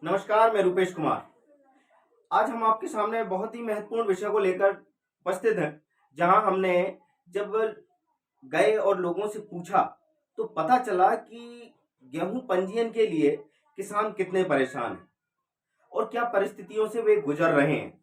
नमस्कार, मैं रूपेश कुमार। आज हम आपके सामने बहुत ही महत्वपूर्ण विषय को लेकर उपस्थित हैं, जहां हमने जब गए और लोगों से पूछा, तो पता चला कि गेहूं पंजीयन के लिए किसान कितने परेशान हैं और क्या परिस्थितियों से वे गुजर रहे हैं।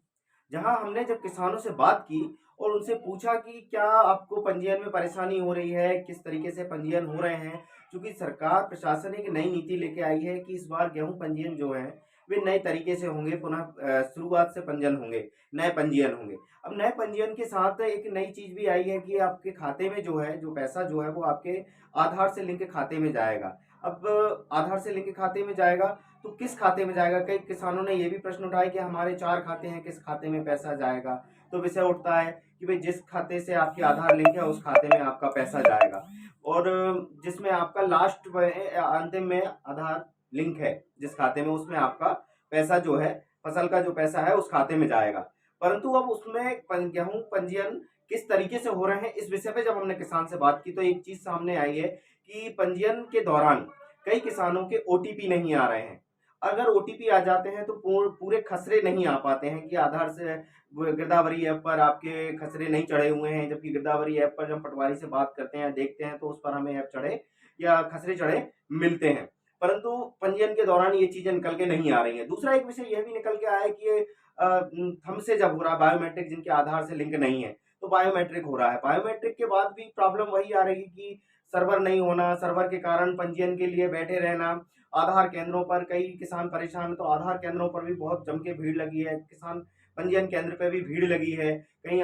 जहां हमने जब किसानों से बात की और उनसे पूछा कि क्या आपको पंजीयन में परेशानी हो रही है, किस तरीके से पंजीयन हो रहे हैं, क्योंकि सरकार प्रशासन एक नई नीति लेके आई है कि इस बार गेहूं पंजीयन जो है वे नए तरीके से होंगे, पुनः शुरुआत से पंजीयन होंगे, नए पंजीयन होंगे। अब नए पंजीयन के साथ एक नई चीज भी आई है कि आपके खाते में जो है, जो पैसा जो है वो आपके आधार से लिंक खाते में जाएगा। अब आधार से लिंक खाते में जाएगा तो किस खाते में जाएगा? कई किसानों ने ये भी प्रश्न उठाया कि हमारे 4 खाते हैं, किस खाते में पैसा जाएगा? तो विषय उठता है कि भाई जिस खाते से आपकी आधार लिंक है उस खाते में आपका पैसा जाएगा और जिसमें आपका लास्ट में अंतिम में आधार लिंक है जिस खाते में, उसमें आपका पैसा जो है, फसल का जो पैसा है उस खाते में जाएगा। परंतु अब उसमें गेहूं पंजीयन किस तरीके से हो रहे हैं, इस विषय पे जब हमने किसान से बात की तो एक चीज सामने आई है कि पंजीयन के दौरान कई किसानों के ओटीपी नहीं आ रहे हैं। अगर ओटीपी आ जाते हैं तो पूरे खसरे नहीं आ पाते हैं कि आधार से गिरदावरी ऐप पर आपके खसरे नहीं चढ़े हुए हैं, जबकि गिरदावरी ऐप पर जब पटवारी से बात करते हैं, देखते हैं तो उस पर हमें ऐप चढ़े या खसरे चढ़े मिलते हैं। परंतु पंजीयन के दौरान ये चीजें निकल के नहीं आ रही हैं। दूसरा एक विषय यह भी निकल के आया है कि ये थंब से जब हो रहा है बायोमेट्रिक, जिनके आधार से लिंक नहीं है तो बायोमेट्रिक हो रहा है। बायोमेट्रिक के बाद भी प्रॉब्लम वही आ रही कि सर्वर नहीं होना, सर्वर के कारण पंजीयन के लिए बैठे रहना। आधार केंद्रों पर कई किसान परेशान, तो आधार केंद्रों पर भी बहुत जम के भीड़ लगी है। किसान पंजीयन केंद्र पे भी भीड़ लगी है। कहीं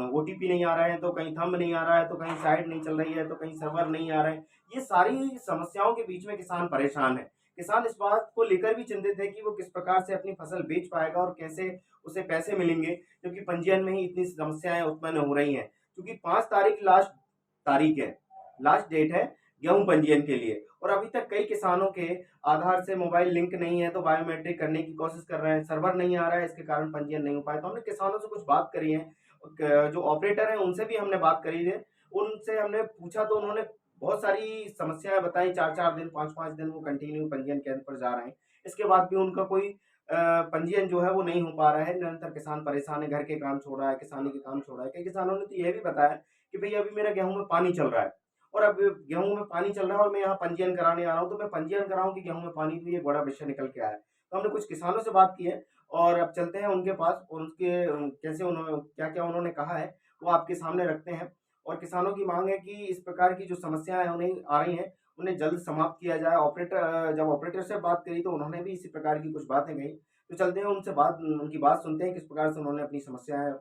ओटीपी नहीं आ रहा है, तो कहीं थंब नहीं आ रहा है, तो कहीं साइट नहीं चल रही है, तो कहीं सर्वर नहीं आ रहा है। ये सारी समस्याओं के बीच में किसान परेशान है। किसान इस बात को लेकर भी चिंतित है कि वो किस प्रकार से अपनी फसल बेच पाएगा और कैसे उसे पैसे मिलेंगे, क्योंकि पंजीयन में ही इतनी समस्याएं उत्पन्न हो रही हैं। क्योंकि 5 तारीख तारीख है, लास्ट डेट है गेहूं पंजीयन के लिए, और अभी तक कई किसानों के आधार से मोबाइल लिंक नहीं है, तो बायोमेट्रिक करने की कोशिश कर रहे हैं, सर्वर नहीं आ रहा है, इसके कारण पंजीयन नहीं हो पाया। तो हमने किसानों से कुछ बात करी है, जो ऑपरेटर हैं उनसे भी हमने बात करी है। उनसे हमने पूछा तो उन्होंने बहुत सारी समस्याएं बताई। 4-4 दिन, 5-5 दिन वो कंटिन्यू पंजीयन केंद्र पर जा रहे हैं, इसके बाद भी उनका कोई पंजीयन जो है वो नहीं हो पा रहा है। निरंतर किसान परेशान है, घर के काम छोड़ रहा है, किसानी के काम छोड़ रहा है। कई किसानों ने तो यह भी बताया कि भैया अभी मेरा गेहूं में पानी चल रहा है, और अब गेहूं में पानी चल रहा है और मैं यहाँ पंजीयन कराने आ रहा हूँ, तो मैं पंजीयन कराऊं कि गेहूं में पानी, तो ये बड़ा विषय निकल के आया है। तो हमने कुछ किसानों से बात की है और अब चलते हैं उनके पास और उसके कैसे उन्होंने क्या क्या उन्होंने कहा है वो आपके सामने रखते हैं। और किसानों की मांग है कि इस प्रकार की जो समस्याएं उन्हें आ रही हैं उन्हें जल्द समाप्त किया जाए। जब ऑपरेटर से बात करी तो उन्होंने भी इसी प्रकार की कुछ बातें कही। तो चलते हैं उनसे उनकी बात सुनते हैं, किस प्रकार से उन्होंने अपनी समस्याएं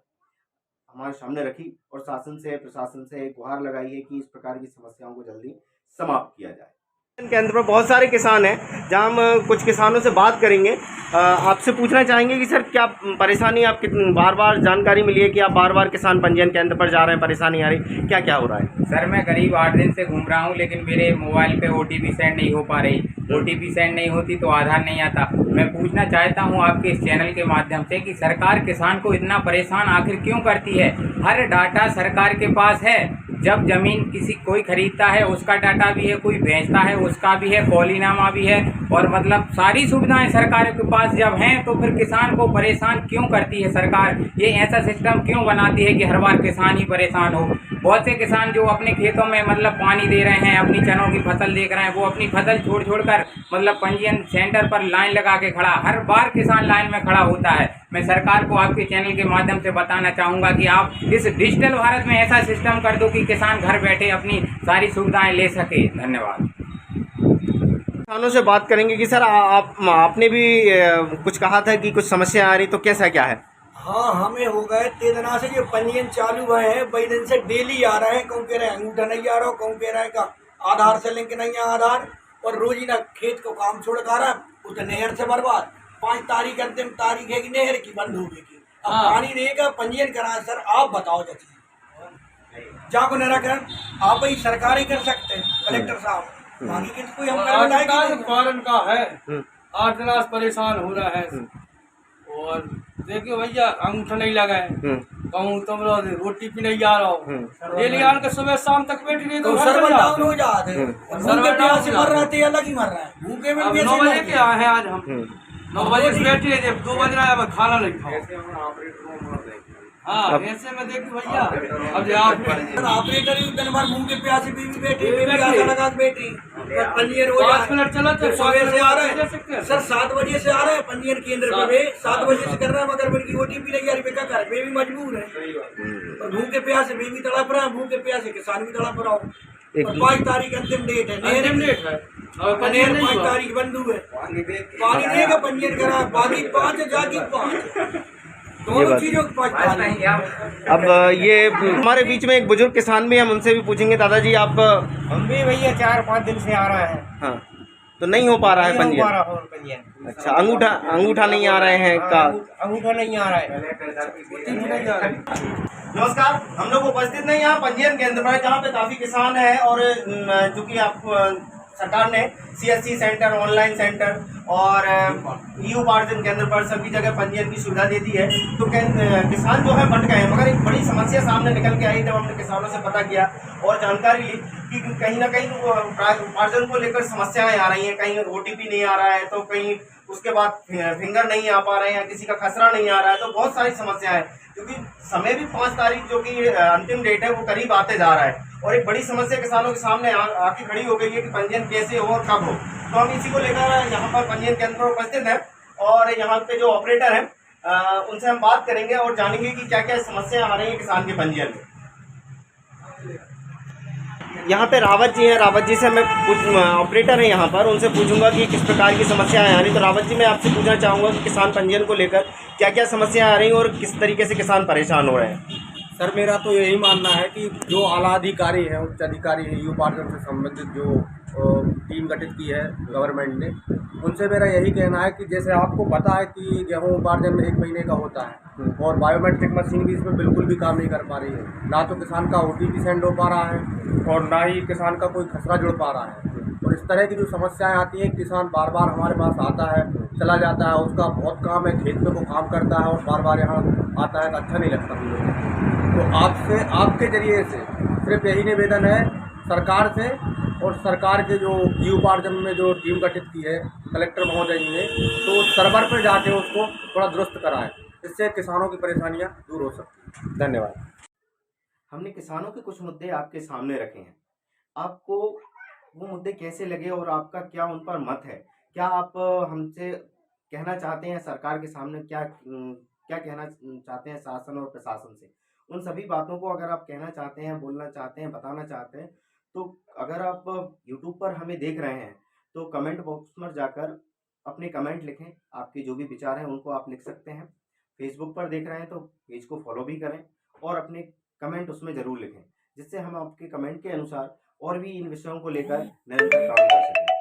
हमारे सामने रखी और शासन से, प्रशासन से गुहार लगाई है कि इस प्रकार की समस्याओं को जल्दी समाप्त किया जाए। केंद्र पर बहुत सारे किसान हैं, जहां हम कुछ किसानों से बात करेंगे। आपसे पूछना चाहेंगे कि सर क्या परेशानी, आप बार बार जानकारी मिली है कि आप बार बार किसान पंजीयन केंद्र पर जा रहे हैं, परेशानी आ रही, क्या क्या हो रहा है? सर मैं करीब 8 दिन से घूम रहा हूँ, लेकिन मेरे मोबाइल पे ओटीपी सेंड नहीं हो पा रही। ओटीपी सेंड नहीं होती तो आधार नहीं आता। मैं पूछना चाहता हूँ आपके इस चैनल के माध्यम से कि सरकार किसान को इतना परेशान आखिर क्यों करती है? हर डाटा सरकार के पास है। जब जमीन कोई खरीदता है उसका डाटा भी है, कोई बेचता है उसका भी है, कॉलीनामा भी है, और मतलब सारी सुविधाएं सरकार के पास जब हैं तो फिर किसान को परेशान क्यों करती है सरकार? ये ऐसा सिस्टम क्यों बनाती है कि हर बार किसान ही परेशान हो? बहुत से किसान जो अपने खेतों में मतलब पानी दे रहे हैं, अपनी चनों की फसल देख रहे हैं, वो अपनी फसल छोड़ कर मतलब पंजीयन सेंटर पर लाइन लगा के खड़ा, हर बार किसान लाइन में खड़ा होता है। मैं सरकार को आपके चैनल के माध्यम से बताना चाहूँगा कि आप इस डिजिटल भारत में ऐसा सिस्टम कर दो कि किसान घर बैठे अपनी सारी सुविधाएं ले सके। धन्यवाद। किसानों से बात करेंगे कि सर आपने भी कुछ कहा था कि कुछ समस्या आ रही, तो कैसा क्या है? हाँ, हमें हो गए 3 दिना से जो पंजीयन चालू हुए हैं, वही दिन से डेली आ रहे हैं। कौन कह रहे हैं अंगूठा नहीं आ रहा, कौन कह रहा है का आधार से लिंक नहीं है आधार, और रोजीना खेत को काम छोड़ कर रहा है, उसे नहर से बर्बाद। 5 तारीख अंतिम तारीख है कि नहर की बंद होगी की अब पानी देगा पंजीयन कराए। सर आप बताओ जैसे जाको निराकरण आप ही सरकार ही कर सकते हैं, कलेक्टर साहब, बाकी के कोई हम फॉरन का है। 8 दिना से परेशान हो रहा है। और देखिए भैया अंगूठा नहीं लगा है, कहूँ तुम लोग रोटी भी नहीं आ रहा हो, डेली आन के सुबह शाम तक बैठी रही तो तो घर चले सर्वर जाओ। डाउन हो जाते हैं। भूखे प्यासे मर रहे थे, अलग ही मर रहे हैं, भूखे में अब भी 9 ऐसे बजे मर के गए। आए हैं आज हम, 9 बजे से बैठे थे, 2 बज रहा है, अब खाना नहीं खाओ। हाँ ऐसे में देखी भैया, अब जो आप ऑपरेटर ही दिन भर भूखे प्यासे बीवी बैठी, बीवी आशा लगा के बैठी, तो पंजीयन हो 5 जाए। मिनट चला तो सुबह से आ रहे जा सकते हैं हैं। सर, 7 बजे से आ रहे हैं पंजीयन केंद्र पे, वे 7 बजे से कर रहे हैं, मगर मेरी ओटीपी नहीं आ रही, क्या कर, बेबी मजबूर है। और भूखे प्यासे बेबी तड़प रहा है, भूखे प्यासे किसान भी तड़प रहा हूँ। 5 तारीख अंतिम डेट है, अंतिम डेट है, और पंजीयन नहीं 5 हुआ। तारीख बंदू है, पानी देगा पंजीयन करा, बाकी 5 जागी 5 दोनों चीजों के 5 नहीं आप अब ये हमारे बीच में एक बुजुर्ग किसान भी, हम उनसे भी पूछेंगे। दादाजी आप, हम भी भैया 4-5 दिन से आ रहा है, हाँ, तो नहीं हो पा रहा है नहीं हो पा पंजीयन? रहा है पंजीयन। अच्छा, अंगूठा नहीं आ रहे हैं का? अंगूठा नहीं आ रहा है। नमस्कार, हम लोग उपस्थित नहीं यहाँ पंजीयन केंद्र पर, जहाँ पे काफी किसान है और चूंकि आप सरकार ने CSC सेंटर, ऑनलाइन सेंटर और ई उपार्जन केंद्र पर सभी जगह पंजीयन की सुविधा दे दी है, तो किसान जो है बंट गए हैं। मगर एक बड़ी समस्या सामने निकल के आई जब हमने किसानों से पता किया और जानकारी ली कि कहीं ना कहीं उपार्जन को लेकर समस्याएं आ रही हैं। कहीं OTP नहीं आ रहा है, तो कहीं उसके बाद फिंगर नहीं आ पा रहे हैं, किसी का खसरा नहीं आ रहा है, तो बहुत सारी समस्याएं हैं। क्योंकि समय भी 5 तारीख जो कि अंतिम डेट है वो करीब आते जा रहा है, और एक बड़ी समस्या किसानों के सामने आके खड़ी हो गई है कि पंजीयन कैसे हो और कब हो। तो हम इसी को लेकर यहाँ पर पंजीयन केंद्र पर उपस्थित हैं, और यहाँ पे जो ऑपरेटर हैं उनसे हम बात करेंगे और जानेंगे कि क्या क्या समस्या आ रही है किसान के पंजीयन में। यहाँ पे रावत जी हैं, रावत जी से मैं ऑपरेटर हैं यहाँ पर, उनसे पूछूंगा कि किस प्रकार की समस्याएं आ रही। तो रावत जी, मैं आपसे पूछना चाहूँगा कि किसान पंजीयन को लेकर क्या क्या समस्याएं आ रही हैं और किस तरीके से किसान परेशान हो रहे हैं। सर, मेरा तो यही मानना है कि जो आला अधिकारी हैं, उच्च अधिकारी हैं, यू उपार्जन से संबंधित जो टीम गठित की है गवर्नमेंट ने, उनसे मेरा यही कहना है कि जैसे आपको पता है कि गेहूँ उपार्जन 1 महीने का होता है और बायोमेट्रिक मशीन भी इसमें बिल्कुल भी काम नहीं कर पा रही है। ना तो किसान का OTP सेंड हो पा रहा है और ना ही किसान का कोई खसरा जुड़ पा रहा है। और इस तरह की जो समस्याएं आती हैं, किसान बार बार हमारे पास आता है, चला जाता है, उसका बहुत काम है, खेत में वो काम करता है और बार बार यहाँ आता है तो अच्छा नहीं लगता हम लोग। तो आपसे, आपके जरिए से सिर्फ यही निवेदन है सरकार से, और सरकार के जो ई उपार्जन में जो टीम गठित की है कलेक्टर महोदय जी ने, तो सर्वर पर जाके उसको थोड़ा दुरुस्त कराएं, इससे किसानों की परेशानियां दूर हो सकती हैं। धन्यवाद। हमने किसानों के कुछ मुद्दे आपके सामने रखे हैं, आपको वो मुद्दे कैसे लगे और आपका क्या उन पर मत है? क्या आप हमसे कहना चाहते हैं सरकार के सामने, क्या क्या कहना चाहते हैं शासन और प्रशासन से? उन सभी बातों को अगर आप कहना चाहते हैं, बोलना चाहते हैं, बताना चाहते हैं, तो अगर आप YouTube पर हमें देख रहे हैं तो कमेंट बॉक्स में जाकर अपने कमेंट लिखें। आपके जो भी विचार हैं उनको आप लिख सकते हैं। फेसबुक पर देख रहे हैं तो पेज को फॉलो भी करें और अपने कमेंट उसमें ज़रूर लिखें, जिससे हम आपके कमेंट के अनुसार और भी इन विषयों को लेकर निरंतर काम कर सकें।